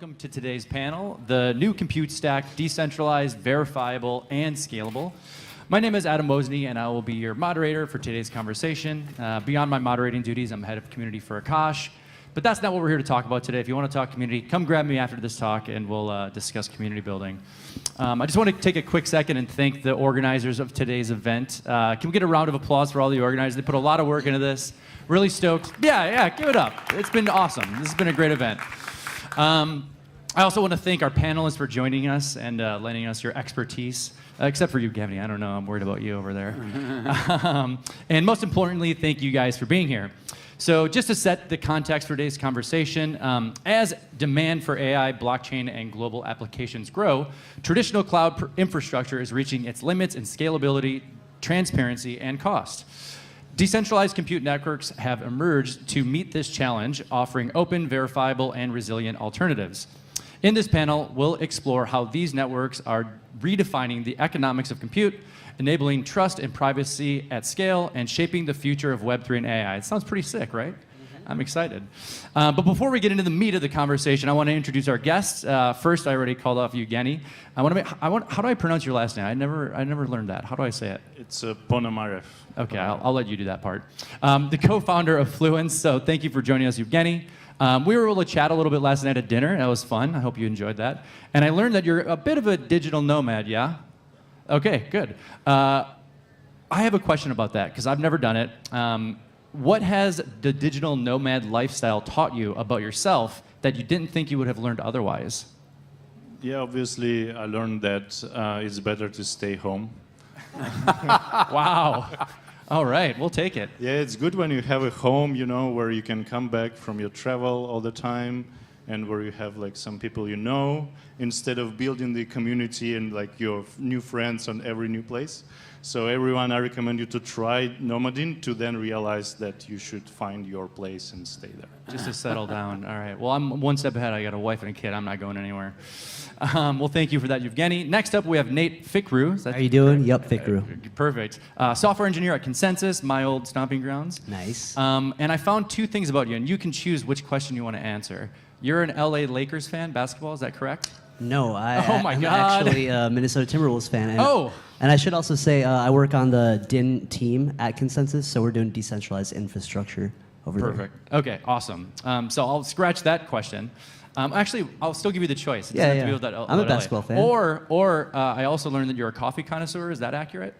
welcome to today's panel, the new compute stack, decentralized, verifiable, and scalable. My name is Adam Mosney, and I will be your moderator for today's conversation. Beyond my moderating duties, I'm head of community for Akash, but that's not what we're here to talk about today. If you want to talk community, come grab me after this talk, and we'll discuss community building. I just want to take a quick second and thank the organizers of today's event. Can we get a round of applause for all the organizers? They put a lot of work into this. Really stoked. Yeah, give it up. It's been awesome. This has been a great event. I also want to thank our panelists for joining us and lending us your expertise. Except for you, Gavin. I don't know. I'm worried about you over there. And most importantly, thank you guys for being here. So just to set the context for today's conversation, as demand for AI, blockchain, and global applications grow, traditional cloud infrastructure is reaching its limits in scalability, transparency, and cost. Decentralized compute networks have emerged to meet this challenge, offering open, verifiable, and resilient alternatives. In this panel, we'll explore how these networks are redefining the economics of compute, enabling trust and privacy at scale, and shaping the future of Web3 and AI. It sounds pretty sick, right? I'm excited. But before we get into the meat of the conversation, I want to introduce our guests. First, I already called off Evgeny. How do I pronounce your last name? I never learned that. How do I say it? It's Ponomarev. Okay, I'll let you do that part. The co-founder of Fluence, so thank you for joining us, Evgeny. We were able to chat a little bit last night at dinner. That was fun. I hope you enjoyed that. And I learned that you're a bit of a digital nomad, yeah? Okay, good. I have a question about that, because I've never done it. What has the digital nomad lifestyle taught you about yourself that you didn't think you would have learned otherwise? Yeah, obviously, I learned that it's better to stay home. Wow. All right, we'll take it. Yeah, it's good when you have a home, you know, where you can come back from your travel all the time, and where you have like some people you know, instead of building the community and like your new friends on every new place. So everyone, I recommend you to try nomading to then realize that you should find your place and stay there. Just to settle down. All right. Well, I'm one step ahead. I got a wife and a kid. I'm not going anywhere. Well, thank you for that, Evgeny. Next up, we have Nate Fikru. How are you doing? Yep, Fikru. Perfect. Software engineer at Consensus, my old stomping grounds. Nice. And I found two things about you, and you can choose which question you want to answer. You're an LA Lakers fan, basketball, is that correct? No, I'm actually a Minnesota Timberwolves fan. And I should also say I work on the DIN team at Consensus, so we're doing decentralized infrastructure over there. Perfect. Okay, awesome. So I'll scratch that question. Actually, I'll still give you the choice. It Yeah, doesn't have to yeah. be about I'm a LA. basketball fan. Or I also learned that you're a coffee connoisseur. Is that accurate?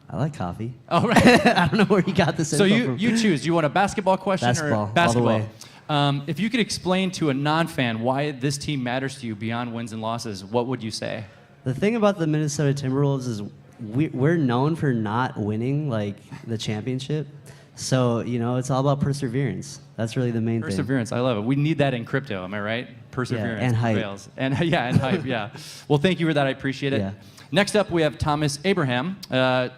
I like coffee. Oh, right. I don't know where you got this So info from. you choose. Do you want a basketball question Basketball, or basketball? all the way. If you could explain to a non-fan why this team matters to you beyond wins and losses, what would you say? The thing about the Minnesota Timberwolves is we're known for not winning like the championship. So, you know, it's all about perseverance. That's really the main thing. Perseverance, I love it. We need that in crypto, am I right? Perseverance and hype. prevails. And hype, yeah. Well, thank you for that. I appreciate it. Yeah. Next up, we have Thomas Abraham,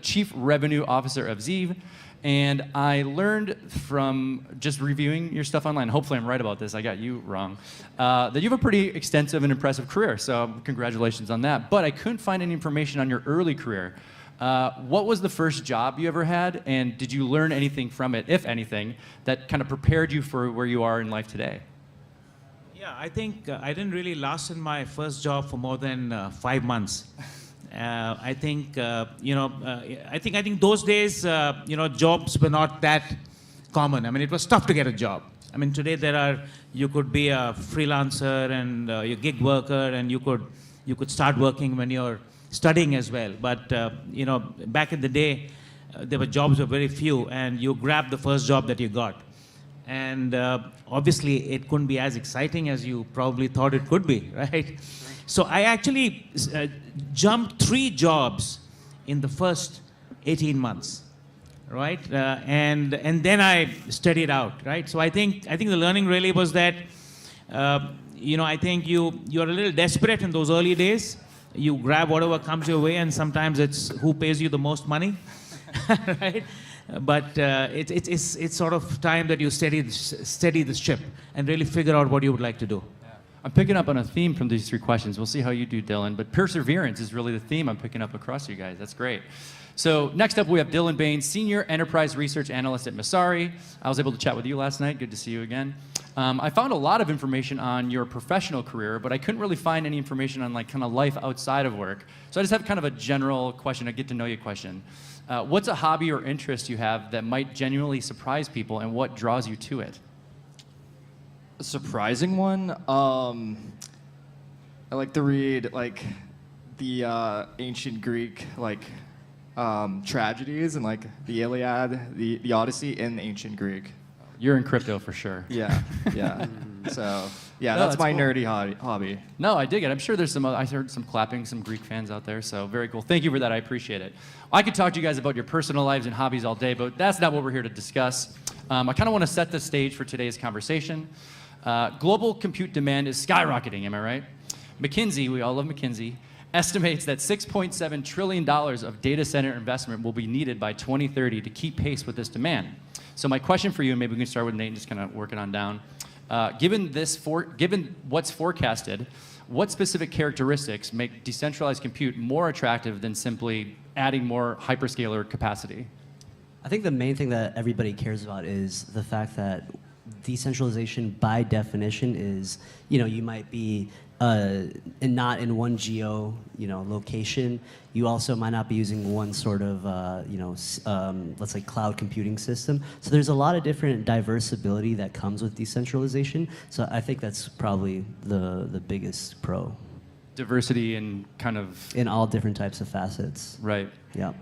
Chief Revenue Officer of Zeev. And I learned from just reviewing your stuff online, hopefully I'm right about this, I got you wrong, that you have a pretty extensive and impressive career, so congratulations on that. But I couldn't find any information on your early career. What was the first job you ever had, and did you learn anything from it, if anything, that kind of prepared you for where you are in life today? Yeah, I think I didn't really last in my first job for more than 5 months. I think I think those days jobs were not that common. I mean, it was tough to get a job. I mean, today you could be a freelancer and a gig worker, and you could start working when you're studying as well. But back in the day, jobs were very few, and you grabbed the first job that you got. And obviously, it couldn't be as exciting as you probably thought it could be, right? So I actually jumped 3 jobs in the first 18 months, right? And then I studied out, right? So I think the learning really was that, I think you're a little desperate in those early days. You grab whatever comes your way, and sometimes it's who pays you the most money, right? But it's sort of time that you steady the ship and really figure out what you would like to do. I'm picking up on a theme from these 3 questions. We'll see how you do, Dylan. But perseverance is really the theme I'm picking up across you guys. That's great. So next up, we have Dylan Baines, Senior Enterprise Research Analyst at Messari. I was able to chat with you last night. Good to see you again. I found a lot of information on your professional career, but I couldn't really find any information on like kind of life outside of work. So I just have kind of a general question, a get to know you question. What's a hobby or interest you have that might genuinely surprise people, and what draws you to it? A surprising one? I like to read like the ancient Greek like tragedies and like the Iliad, the Odyssey in ancient Greek. You're in crypto for sure. Yeah, yeah. So yeah, No, that's my cool. nerdy hobby. No, I dig it. I'm sure there's some other, I heard some clapping, some Greek fans out there, so very cool. Thank you for that, I appreciate it. I could talk to you guys about your personal lives and hobbies all day, but that's not what we're here to discuss. I kind of want to set the stage for today's conversation. Global compute demand is skyrocketing, am I right? McKinsey, we all love McKinsey, estimates that $6.7 trillion of data center investment will be needed by 2030 to keep pace with this demand. So my question for you, and maybe we can start with Nate and just kind of work it on down. Given what's forecasted, what specific characteristics make decentralized compute more attractive than simply adding more hyperscaler capacity? I think the main thing that everybody cares about is the fact that decentralization by definition is, you might be not in one geo, location. You also might not be using one sort of, let's say cloud computing system. So there's a lot of different diverseability that comes with decentralization. So I think that's probably the biggest pro. Diversity and kind of... In all different types of facets. Right. Yeah.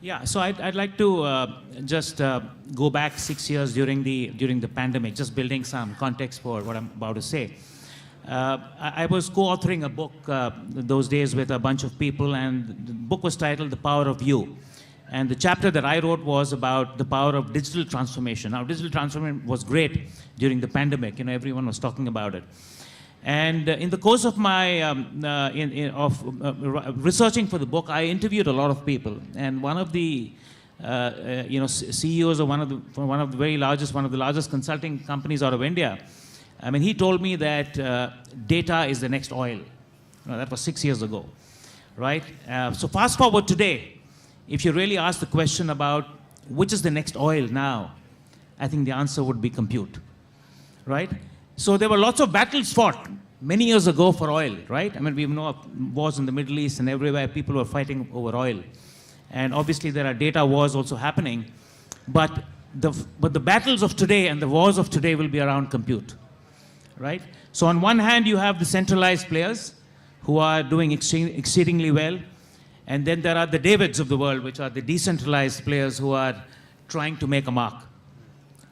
Yeah, so I'd like to just go back 6 years during the pandemic, just building some context for what I'm about to say. I was co-authoring a book those days with a bunch of people, and the book was titled The Power of You. And the chapter that I wrote was about the power of digital transformation. Now, digital transformation was great during the pandemic. Everyone was talking about it. And in the course of my researching for the book, I interviewed a lot of people. And one of the CEOs of one of the largest consulting companies out of India, I mean, he told me that data is the next oil. That was 6 years ago, right? So fast forward today, if you really ask the question about which is the next oil now, I think the answer would be compute, right? So there were lots of battles fought many years ago for oil, right? I mean, we know of wars in the Middle East and everywhere people were fighting over oil. And obviously there are data wars also happening. But the battles of today and the wars of today will be around compute, right? So on one hand, you have the centralized players who are doing exceedingly well. And then there are the Davids of the world, which are the decentralized players who are trying to make a mark.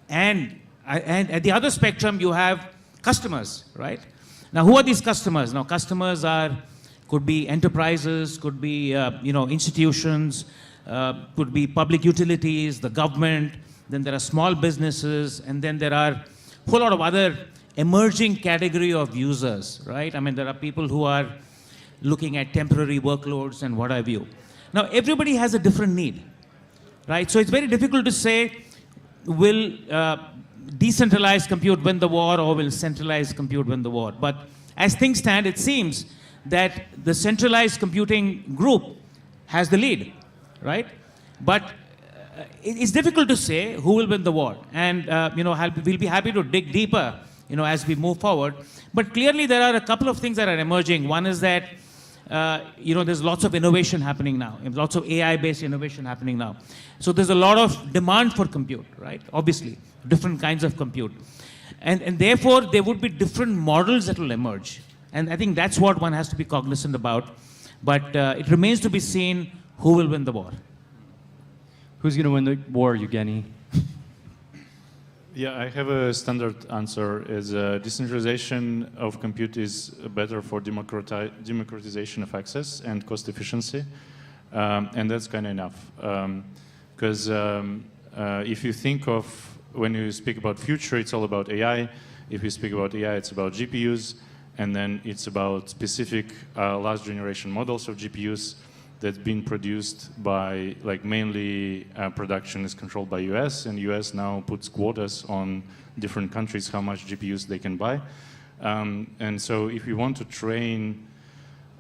And at the other spectrum, you have customers, right? Now, who are these customers? Now, customers could be enterprises, could be institutions, could be public utilities, the government. Then there are small businesses, and then there are a whole lot of other emerging category of users, right? I mean, there are people who are looking at temporary workloads and what have you. Now, everybody has a different need, right? So it's very difficult to say, will decentralized compute win the war or will centralized compute win the war? But as things stand, it seems that the centralized computing group has the lead, right? But it's difficult to say who will win the war. And we'll be happy to dig deeper as we move forward. But clearly there are a couple of things that are emerging. One is that there's lots of innovation happening now, lots of AI-based innovation happening now. So there's a lot of demand for compute, right? Obviously, different kinds of compute. And therefore, there would be different models that will emerge. And I think that's what one has to be cognizant about. But it remains to be seen who will win the war. Who's going to win the war, Evgeny? Yeah, I have a standard answer. Is decentralization of compute is better for democratization of access and cost efficiency, and that's kind of enough. Because if you think of when you speak about future, it's all about AI. If you speak about AI, it's about GPUs, and then it's about specific last generation models of GPUs that's been produced by, like, mainly production is controlled by US, and US now puts quotas on different countries how much GPUs they can buy. And so if you want to train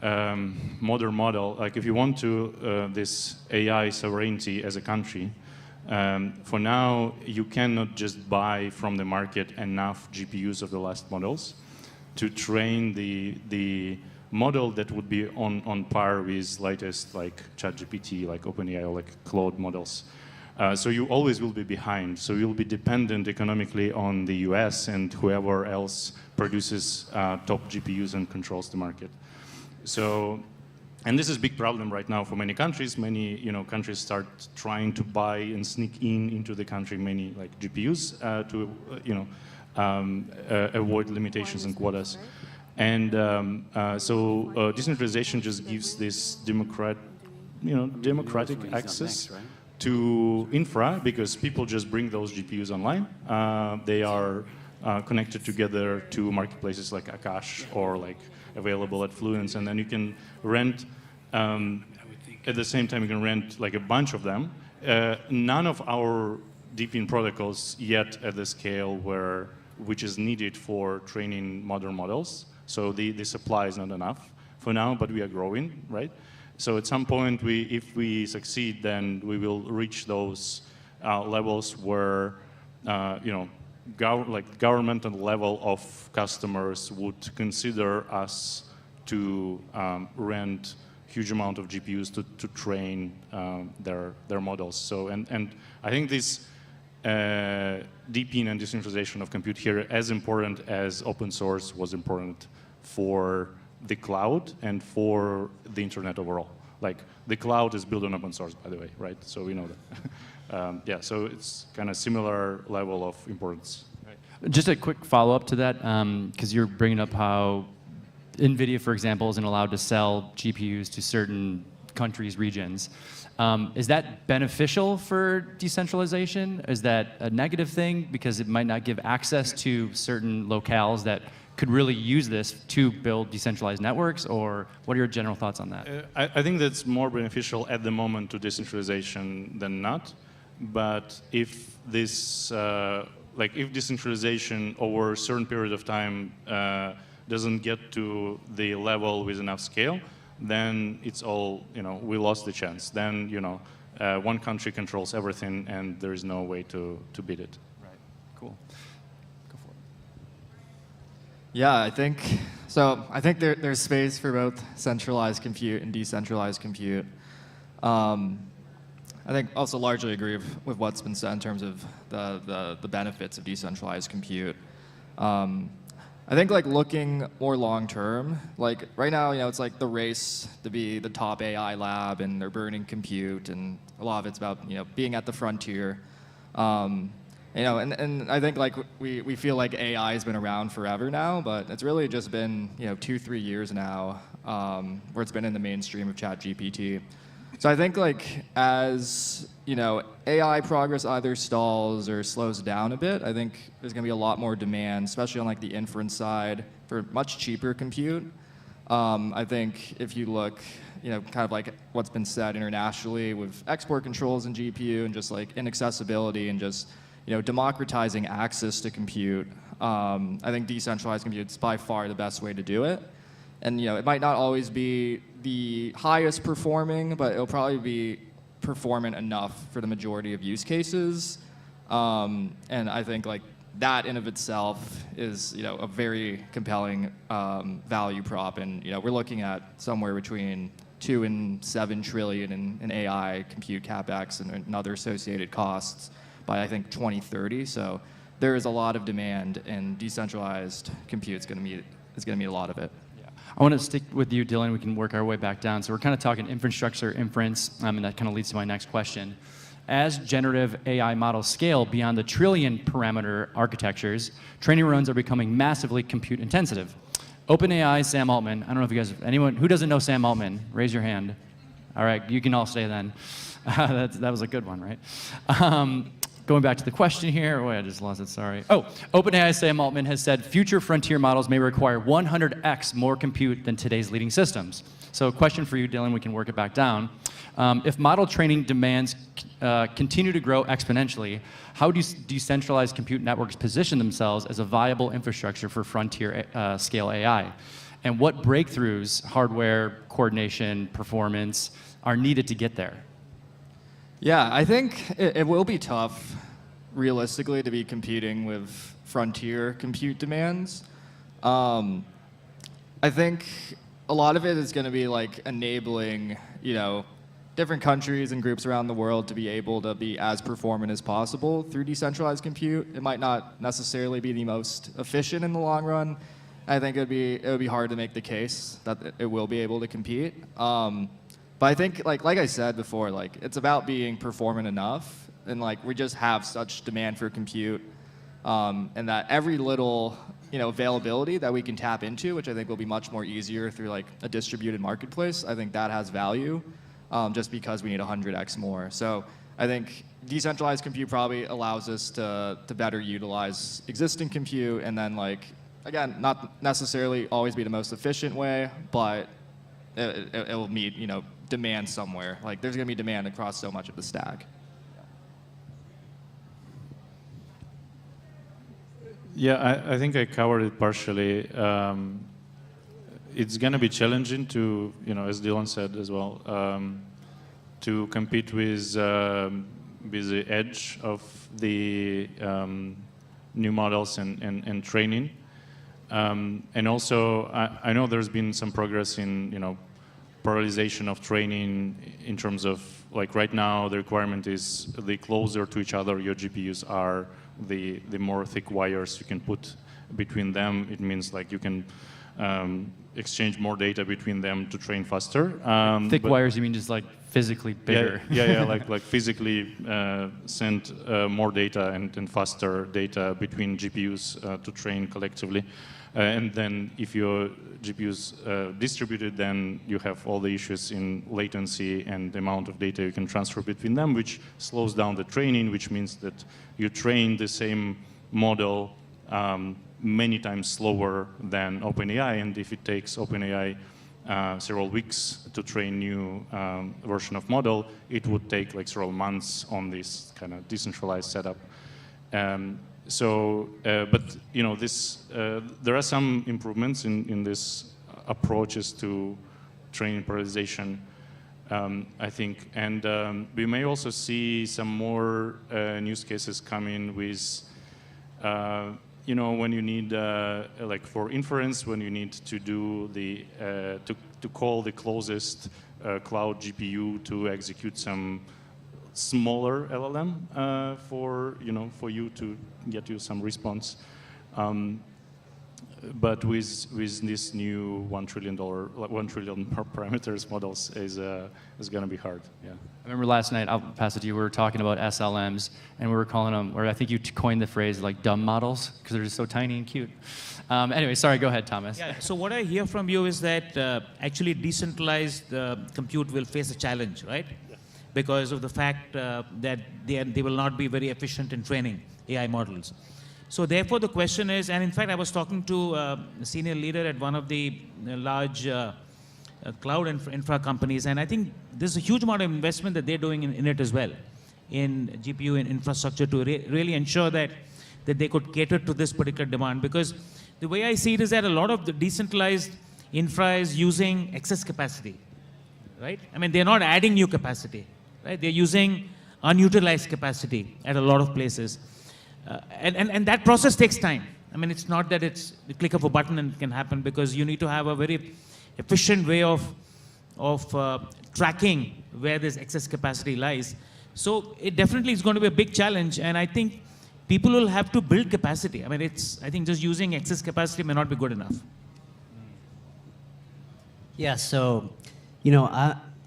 modern model, like if you want to this AI sovereignty as a country, for now you cannot just buy from the market enough GPUs of the last models to train the model that would be on par with latest like ChatGPT, like OpenAI, or like Claude models. So you always will be behind. So you'll be dependent economically on the US and whoever else produces top GPUs and controls the market. So, and this is a big problem right now for many countries. Many countries start trying to buy and sneak into the country many like GPUs to avoid limitations and quotas. And so decentralization just gives this democratic access to infra, because people just bring those GPUs online. They are connected together to marketplaces like Akash or like available at Fluence, and then you can rent, at the same time you can rent like a bunch of them. None of our DePIN protocols yet at the scale which is needed for training modern models. So the supply is not enough for now, but we are growing, right? So at some point, if we succeed, then we will reach those levels where, governmental level of customers would consider us to rent huge amount of GPUs to train their models. So and I think this DePIN and decentralization of compute here as important as open source was important for the cloud and for the internet overall. Like the cloud is built on open source, by the way, right? So we know that. Yeah, so it's kind of similar level of importance. Just a quick follow-up to that, because you're bringing up how NVIDIA, for example, isn't allowed to sell GPUs to certain countries, regions. Is that beneficial for decentralization? Is that a negative thing because it might not give access to certain locales that could really use this to build decentralized networks? Or what are your general thoughts on that? I think that's more beneficial at the moment to decentralization than not. But if this, if decentralization over a certain period of time doesn't get to the level with enough scale, then it's all, we lost the chance. Then, one country controls everything and there is no way to beat it. Right, cool. Go for it. Yeah, I think there's space for both centralized compute and decentralized compute. I think also largely agree with what's been said in terms of the benefits of decentralized compute. I think looking more long term, right now, it's like the race to be the top AI lab, and they're burning compute, and a lot of it's about being at the frontier. And I think we feel like AI has been around forever now, but it's really just been 2-3 years now where it's been in the mainstream of ChatGPT. So I think as AI progress either stalls or slows down a bit, I think there's going to be a lot more demand, especially on the inference side, for much cheaper compute. I think if you look, kind of what's been said internationally with export controls in GPU and just inaccessibility and just democratizing access to compute, I think decentralized compute is by far the best way to do it. And it might not always be the highest performing, but it'll probably be performant enough for the majority of use cases. And I think that in of itself is a very compelling value prop. And we're looking at somewhere between 2 and 7 trillion in AI compute capex and other associated costs by I think 2030. So there is a lot of demand, and decentralized compute is going to meet a lot of it. I want to stick with you, Dylan. We can work our way back down. So we're kind of talking infrastructure, inference, and that kind of leads to my next question. As generative AI models scale beyond the trillion parameter architectures, training runs are becoming massively compute intensive. OpenAI, Sam Altman. I don't know if you guys, anyone who doesn't know Sam Altman, raise your hand. All right, you can all stay then. That was a good one, right? Going back to the question here. Wait, I just lost it, sorry. Oh, OpenAI Sam Altman has said future frontier models may require 100x more compute than today's leading systems. So, question for you, Dylan. We can work it back down. If model training demands continue to grow exponentially, how do decentralized compute networks position themselves as a viable infrastructure for frontier scale AI? And what breakthroughs, hardware, coordination, performance, are needed to get there? Yeah, I think it will be tough, realistically, to be competing with frontier compute demands. I think a lot of it is going to be like enabling, different countries and groups around the world to be able to be as performant as possible through decentralized compute. It might not necessarily be the most efficient in the long run. I think it would be hard to make the case that it will be able to compete. But I think, like I said before, it's about being performant enough, and we just have such demand for compute, and that every little availability that we can tap into, which I think will be much more easier through a distributed marketplace, I think that has value, just because we need 100x more. So I think decentralized compute probably allows us to better utilize existing compute, and then again, not necessarily always be the most efficient way, but it will meet demand somewhere. There's going to be demand across so much of the stack. Yeah, I think I covered it partially. It's going to be challenging to, as Dylan said as well, to compete with the edge of the new models and training. And also, I know there's been some progress in, parallelization of training in terms of, right now, the requirement is the closer to each other your GPUs are, the more thick wires you can put between them. It means you can exchange more data between them to train faster. Thick wires, you mean just physically bigger? Yeah, like physically send more data and faster data between GPUs to train collectively. And then if your GPUs distributed, then you have all the issues in latency and the amount of data you can transfer between them, which slows down the training, which means that you train the same model many times slower than OpenAI. And if it takes OpenAI several weeks to train new version of model, it would take several months on this kind of decentralized setup. But there are some improvements in this approaches to training parallelization, I think, and we may also see some more use cases coming with, when you need for inference, when you need to do the to call the closest cloud GPU to execute some smaller LLM for you to get you some response, but with this new $1 trillion parameters models is going to be hard. Yeah. I remember last night, I'll pass it to you. We were talking about SLMs, and we were calling them, or I think you coined the phrase dumb models because they're just so tiny and cute. Anyway, sorry. Go ahead, Thomas. Yeah. So what I hear from you is that actually decentralized compute will face a challenge, right? Because of the fact that they will not be very efficient in training AI models. So therefore the question is, and in fact I was talking to a senior leader at one of the large cloud infra companies, and I think there's a huge amount of investment that they're doing in it as well, in GPU and infrastructure to really ensure that they could cater to this particular demand. Because the way I see it is that a lot of the decentralized infra is using excess capacity, right? I mean, they're not adding new capacity. Right? They're using unutilized capacity at a lot of places. And that process takes time. I mean, it's not that it's the click of a button and it can happen, because you need to have a very efficient way of tracking where this excess capacity lies. So it definitely is going to be a big challenge, and I think people will have to build capacity. I mean, I think just using excess capacity may not be good enough. Yeah, so,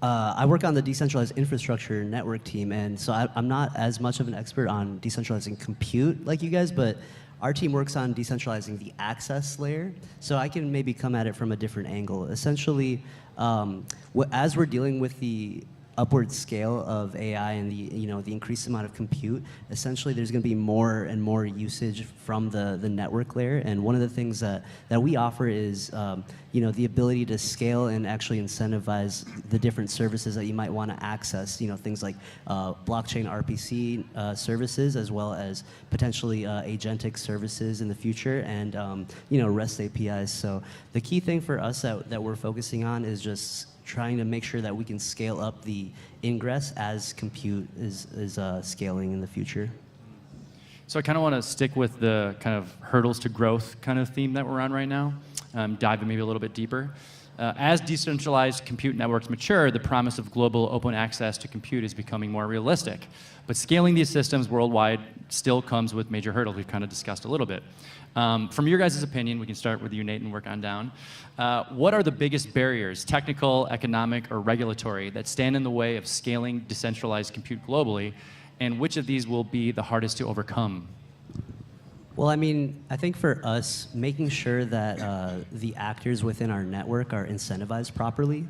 I work on the decentralized infrastructure network team, and so I'm not as much of an expert on decentralizing compute like you guys, but our team works on decentralizing the access layer, so I can maybe come at it from a different angle. Essentially, as we're dealing with the upward scale of AI and the increased amount of compute, essentially there's going to be more and more usage from the network layer. And one of the things that we offer is the ability to scale and actually incentivize the different services that you might want to access. Things like blockchain RPC services, as well as potentially agentic services in the future, and REST APIs. So the key thing for us that we're focusing on is just trying to make sure that we can scale up the ingress as compute is scaling in the future. So I kind of want to stick with the kind of hurdles to growth kind of theme that we're on right now, dive in maybe a little bit deeper. As decentralized compute networks mature, the promise of global open access to compute is becoming more realistic. But scaling these systems worldwide still comes with major hurdles we've kind of discussed a little bit. From your guys' opinion, we can start with you, Nate, and work on down. What are the biggest barriers, technical, economic, or regulatory, that stand in the way of scaling decentralized compute globally, and which of these will be the hardest to overcome? Well, I mean, I think for us, making sure that the actors within our network are incentivized properly.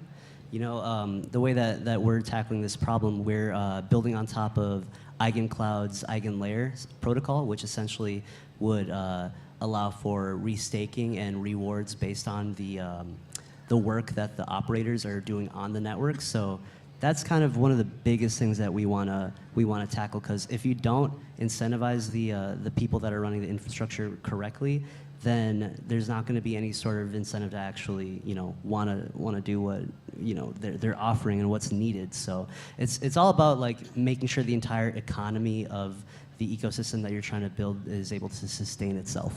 The way that we're tackling this problem, we're building on top of EigenCloud's EigenLayer protocol, which essentially would allow for restaking and rewards based on the work that the operators are doing on the network. So that's kind of one of the biggest things that we wanna tackle, because if you don't incentivize the people that are running the infrastructure correctly, then there's not going to be any sort of incentive to actually wanna do what they're offering and what's needed. So it's all about like making sure the entire economy of the ecosystem that you're trying to build is able to sustain itself.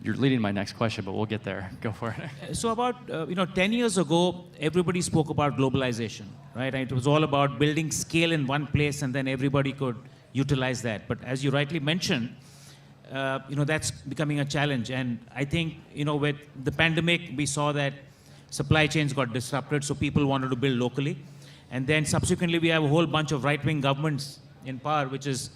You're leading my next question, but we'll get there. Go for it. So about 10 years ago, everybody spoke about globalization, right? And it was all about building scale in one place, and then everybody could utilize that. But as you rightly mentioned, that's becoming a challenge. And I think with the pandemic, we saw that supply chains got disrupted, so people wanted to build locally. And then subsequently, we have a whole bunch of right-wing governments in power, which is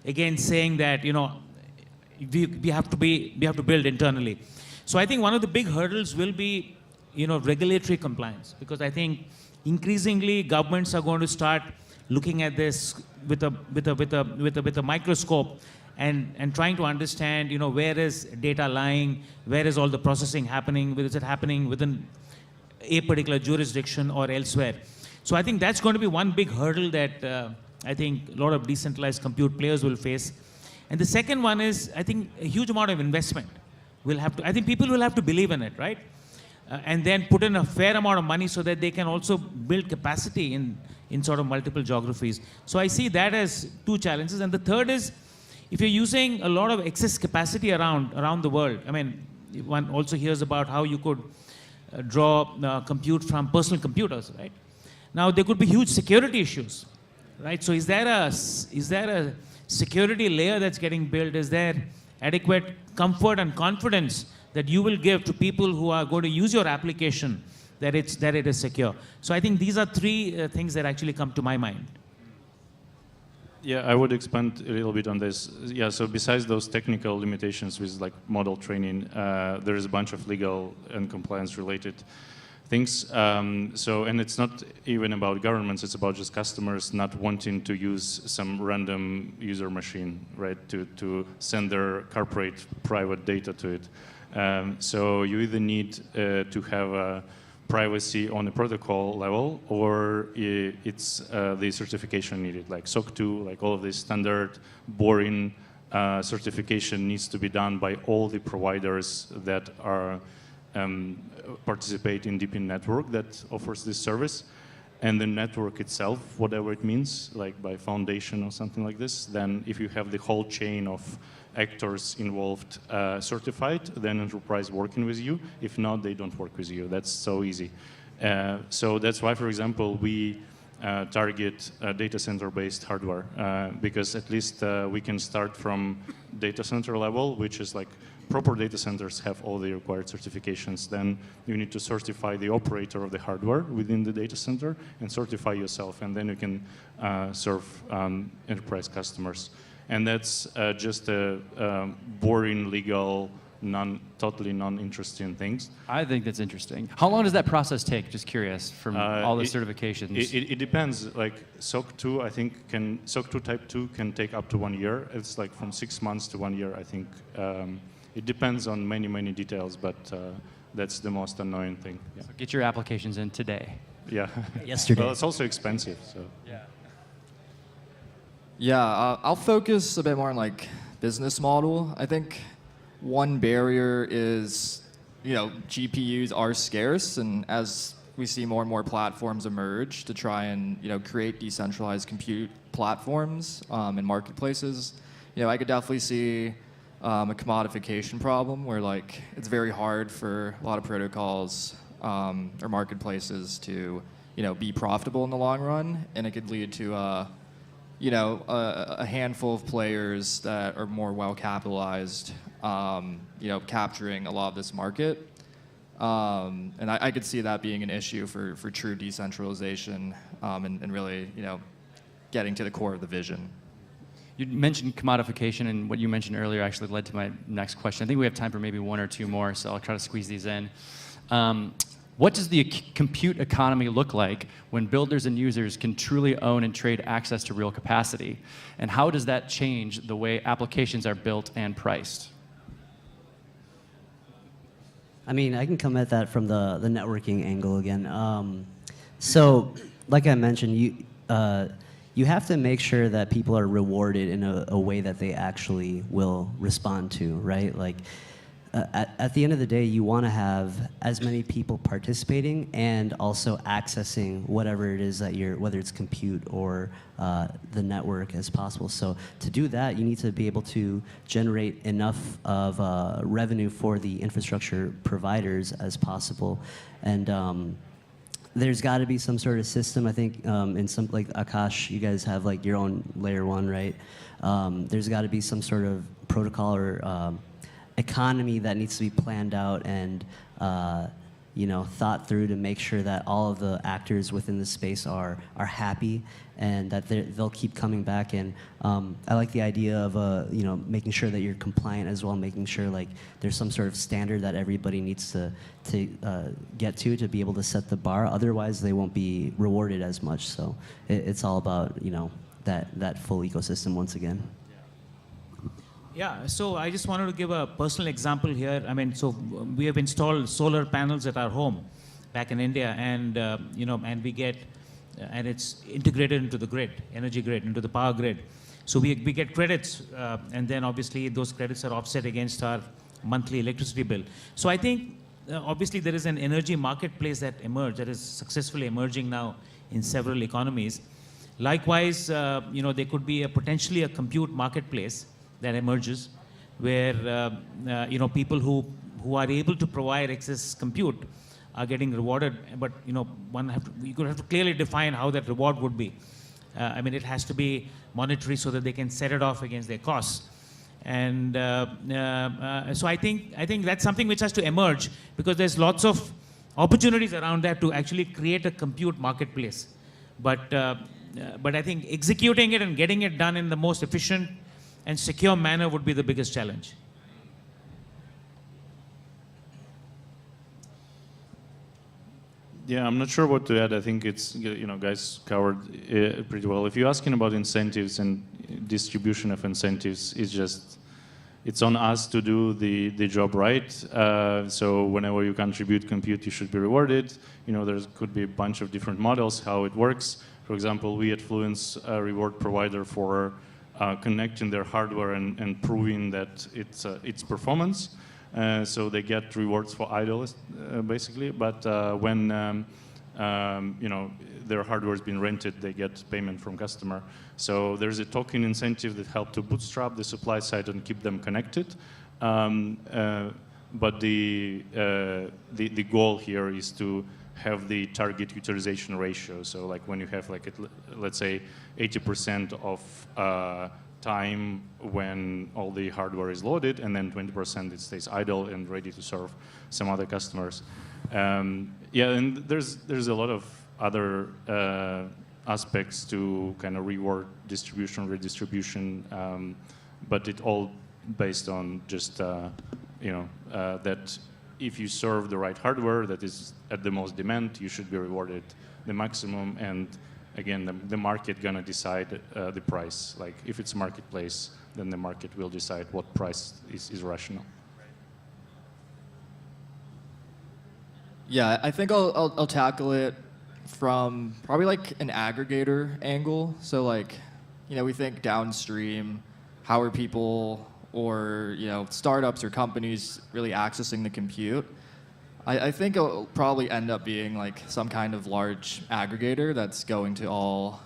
again saying that we have to build internally. So I think one of the big hurdles will be regulatory compliance, because I think increasingly governments are going to start looking at this with a microscope and trying to understand where is data lying, where is all the processing happening, is it happening within a particular jurisdiction or elsewhere. So I think that's going to be one big hurdle that I think a lot of decentralized compute players will face. And the second one is, I think, a huge amount of investment. I think people will have to believe in it, right? And then put in a fair amount of money so that they can also build capacity in sort of multiple geographies. So I see that as two challenges. And the third is, if you're using a lot of excess capacity around the world, I mean, one also hears about how you could draw compute from personal computers, right? Now, there could be huge security issues, right? So is there a security layer that's getting built? Is there adequate comfort and confidence that you will give to people who are going to use your application that it is secure? So I think these are three things that actually come to my mind. Yeah, I would expand a little bit on this. Yeah, so besides those technical limitations with like model training, there is a bunch of legal and compliance related things. And it's not even about governments, it's about just customers not wanting to use some random user machine, right, to send their corporate private data to it. So you either need to have a privacy on a protocol level, or it's the certification needed, like SOC 2, like all of this standard, boring certification needs to be done by all the providers that are participate in DePIN network that offers this service. And the network itself, whatever it means, like by foundation or something like this, then if you have the whole chain of actors involved certified, then enterprise working with you. If not, they don't work with you. That's so easy. So that's why, for example, we target data center-based hardware, because at least we can start from data center level, which is like proper data centers have all the required certifications. Then you need to certify the operator of the hardware within the data center and certify yourself, and then you can serve enterprise customers. And that's just a boring legal totally non-interesting things. I think that's interesting. How long does that process take? Just curious, from all the certifications. It depends. Like SOC 2, I think SOC 2 Type 2 can take up to 1 year. It's like from 6 months to 1 year, I think. It depends on many details, but that's the most annoying thing. Yeah. So get your applications in today. Yeah. Yesterday. Well, it's also expensive. So. Yeah, I'll focus a bit more on like business model. I think one barrier is, GPUs are scarce, and as we see more and more platforms emerge to try and, create decentralized compute platforms and marketplaces, I could definitely see a commodification problem where like it's very hard for a lot of protocols or marketplaces to, be profitable in the long run, and it could lead to a handful of players that are more well capitalized, capturing a lot of this market. And I could see that being an issue for true decentralization and really, getting to the core of the vision. You mentioned commodification, and what you mentioned earlier actually led to my next question. I think we have time for maybe one or two more, so I'll try to squeeze these in. What does the compute economy look like when builders and users can truly own and trade access to real capacity? And how does that change the way applications are built and priced? I mean, I can come at that from the networking angle again. So, like I mentioned, you have to make sure that people are rewarded in a way that they actually will respond to, right? Like, at the end of the day, you want to have as many people participating and also accessing whatever it is that whether it's compute or the network as possible. So to do that, you need to be able to generate enough of revenue for the infrastructure providers as possible. And there's got to be some sort of system. I think in some, like Akash, you guys have like your own layer 1, right? There's got to be some sort of protocol or economy that needs to be planned out and thought through to make sure that all of the actors within the space are happy and that they'll keep coming back. And I like the idea of making sure that you're compliant as well, making sure like there's some sort of standard that everybody needs to get to be able to set the bar. Otherwise, they won't be rewarded as much. So it's all about that full ecosystem once again. Yeah, so I just wanted to give a personal example here. I mean, so we have installed solar panels at our home back in India, and and we get, and it's integrated into the grid, energy grid, into the power grid. So we get credits, and then obviously those credits are offset against our monthly electricity bill. So I think obviously there is an energy marketplace that is successfully emerging now in several economies. Likewise, there could be potentially a compute marketplace that emerges, where people who are able to provide excess compute are getting rewarded. But you could have to clearly define how that reward would be. I mean, it has to be monetary so that they can set it off against their costs. And so I think that's something which has to emerge, because there's lots of opportunities around that to actually create a compute marketplace. But I think executing it and getting it done in the most efficient and secure manner would be the biggest challenge. Yeah, I'm not sure what to add. I think it's, guys covered it pretty well. If you're asking about incentives and distribution of incentives, it's on us to do the job right. So whenever you contribute compute, you should be rewarded. There could be a bunch of different models, how it works. For example, we at Fluence reward provider for connecting their hardware and proving that its performance. So they get rewards for idle, basically. But when their hardware has been rented, they get payment from customer. So there's a token incentive that helps to bootstrap the supply side and keep them connected. But the goal here is to have the target utilization ratio. So like when you have let's say 80% of time when all the hardware is loaded, and then 20% it stays idle and ready to serve some other customers. Yeah, and there's a lot of other aspects to kind of reward distribution, redistribution, but it all based on just that if you serve the right hardware that is at the most demand, you should be rewarded the maximum. And again, the market gonna decide the price. Like if it's marketplace, then the market will decide what price is rational. Yeah, I think I'll tackle it from probably like an aggregator angle. So like, we think downstream, how are people or startups or companies really accessing the compute? I think it'll probably end up being like some kind of large aggregator that's going to all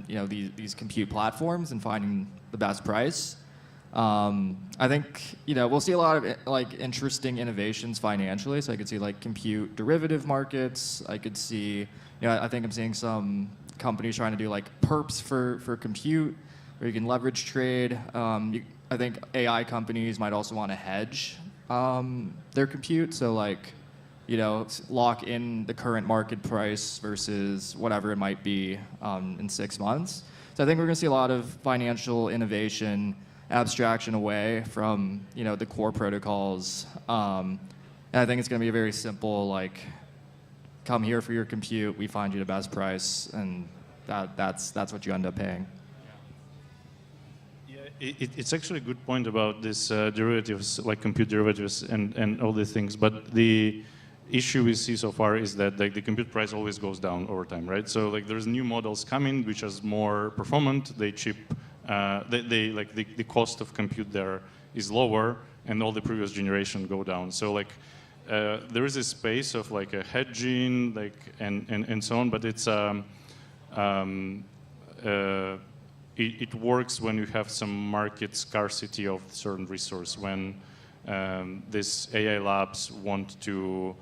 these compute platforms and finding the best price. I think we'll see a lot of like interesting innovations financially. So I could see like compute derivative markets. I could see, I think I'm seeing some companies trying to do like perps for compute, where you can leverage trade. I think AI companies might also want to hedge their compute. So like, lock in the current market price versus whatever it might be in 6 months. So I think we're going to see a lot of financial innovation, abstraction away from the core protocols. And I think it's going to be a very simple, like, come here for your compute, we find you the best price, and that's what you end up paying. It's actually a good point about this derivatives, like compute derivatives and all these things. But the issue we see so far is that like the compute price always goes down over time, right? So like there's new models coming which are more performant. They cheap. The cost of compute there is lower, and all the previous generation go down. So like there is a space of like a hedging, like and so on. But it's it works when you have some market scarcity of certain resource, when these AI labs want to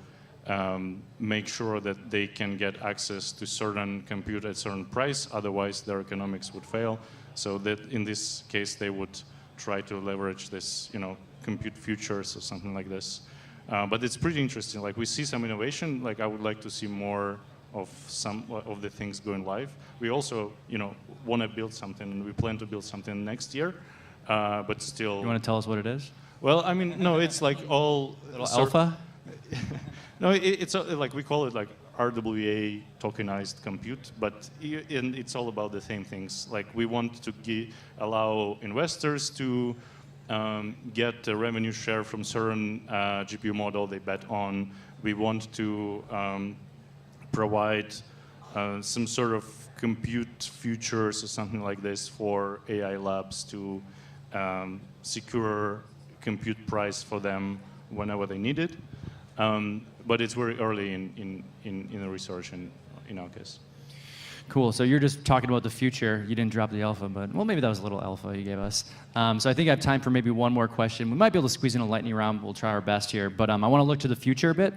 make sure that they can get access to certain compute at certain price, otherwise their economics would fail. So that in this case they would try to leverage this, compute futures or something like this. But it's pretty interesting. Like we see some innovation. Like I would like to see more of some of the things going live. We also, want to build something, and we plan to build something next year. But still. You want to tell us what it is? Well, I mean, no, it's like all alpha. No, it's like we call it like RWA tokenized compute, but it's all about the same things. Like we want to allow investors to get a revenue share from certain GPU model they bet on. We want to provide some sort of compute futures or something like this for AI labs to secure compute price for them whenever they need it. But it's very early in the research in our case. Cool. So you're just talking about the future. You didn't drop the alpha, but well, maybe that was a little alpha you gave us. So I think I have time for maybe one more question. We might be able to squeeze in a lightning round. We'll try our best here. But I want to look to the future a bit.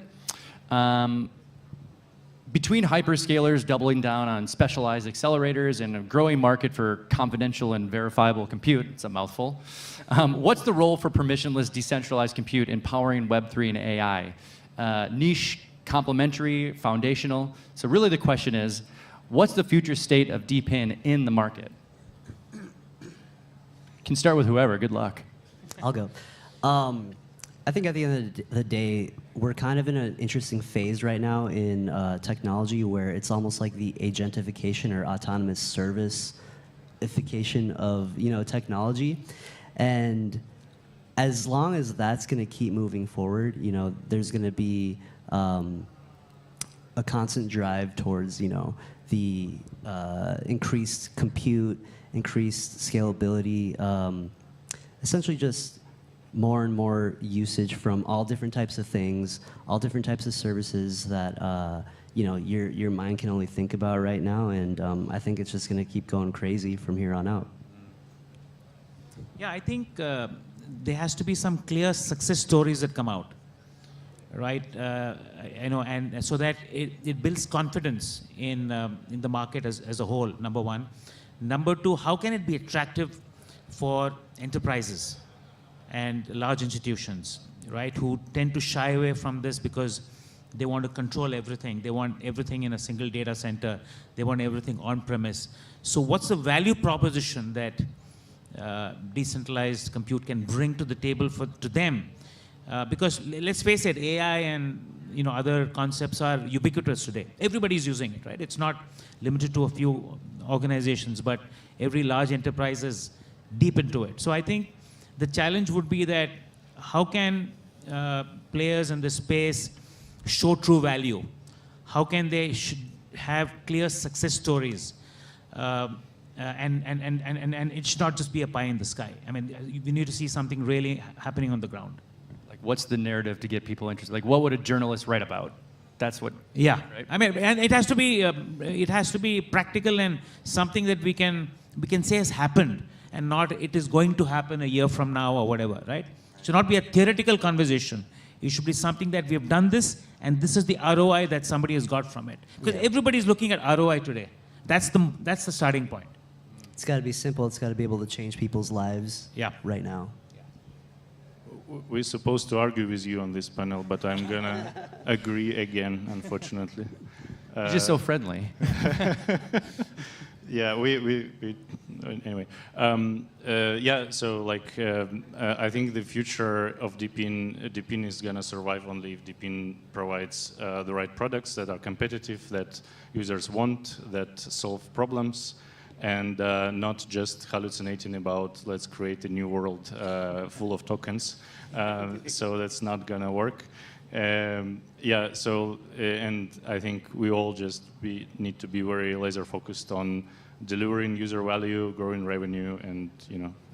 Between hyperscalers doubling down on specialized accelerators and a growing market for confidential and verifiable compute, it's a mouthful, what's the role for permissionless decentralized compute in powering Web3 and AI? Niche, complementary, foundational? So really the question is, what's the future state of DePIN in the market? Can start with whoever, good luck. I'll go. I think at the end of the day, we're kind of in an interesting phase right now in technology where it's almost like the agentification or autonomous service-ification of technology. And as long as that's going to keep moving forward, there's going to be a constant drive towards the increased compute, increased scalability, essentially just more and more usage from all different types of things, all different types of services that your mind can only think about right now, and I think it's just going to keep going crazy from here on out. Yeah, I think there has to be some clear success stories that come out, right? And so that it builds confidence in the market as a whole. Number one. Number two, how can it be attractive for enterprises and large institutions, right, who tend to shy away from this because they want to control everything. They want everything in a single data center. They want everything on-premise. So what's the value proposition that decentralized compute can bring to the table to them Because let's face it, AI and other concepts are ubiquitous today. Everybody's using it, right? It's not limited to a few organizations, but every large enterprise is deep into it. So I think the challenge would be that how can players in this space show true value? How can they have clear success stories? And it should not just be a pie in the sky. I mean, we need to see something really happening on the ground. Like, what's the narrative to get people interested? Like, what would a journalist write about? That's what. Yeah, right? I mean, and it has to be practical and something that we can say has happened, and not it is going to happen a year from now or whatever, right? It should not be a theoretical conversation. It should be something that we have done this, and this is the ROI that somebody has got from it. Because everybody's looking at ROI today. That's the starting point. It's got to be simple. It's got to be able to change people's lives right now. We're supposed to argue with you on this panel, but I'm gonna agree again, unfortunately. You're just so friendly. Yeah, anyway. So like, I think the future of DePIN is gonna survive only if DePIN provides the right products that are competitive, that users want, that solve problems, and not just hallucinating about let's create a new world full of tokens. So that's not gonna work. And I think we all need to be very laser focused on delivering user value, growing revenue, and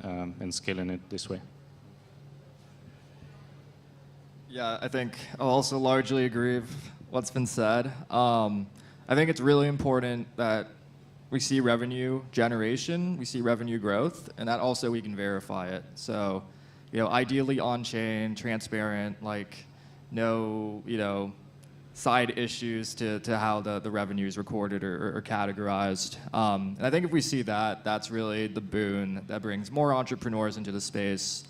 and scaling it this way. Yeah, I think I'll also largely agree with what's been said. I think it's really important that we see revenue generation, we see revenue growth, and that also we can verify it. So, ideally on-chain, transparent, like no, side issues to how the revenue is recorded or categorized. And I think if we see that, that's really the boon that brings more entrepreneurs into the space,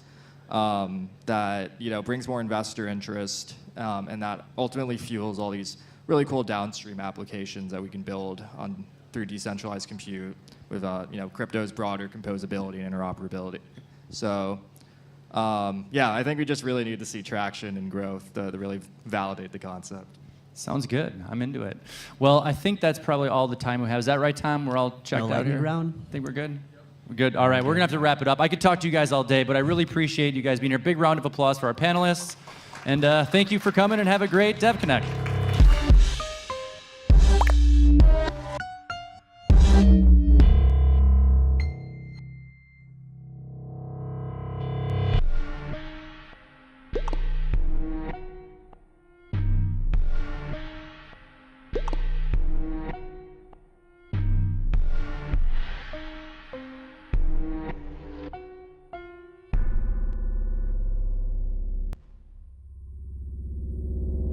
that brings more investor interest, and that ultimately fuels all these really cool downstream applications that we can build through decentralized compute with crypto's broader composability and interoperability. So. I think we just really need to see traction and growth to really validate the concept. Sounds good. I'm into it. Well, I think that's probably all the time we have. Is that right, Tom? We're all checked out here? Round? Think we're good? We're good. All right, we're going to have to wrap it up. I could talk to you guys all day, but I really appreciate you guys being here. Big round of applause for our panelists. And thank you for coming, and have a great DevConnect.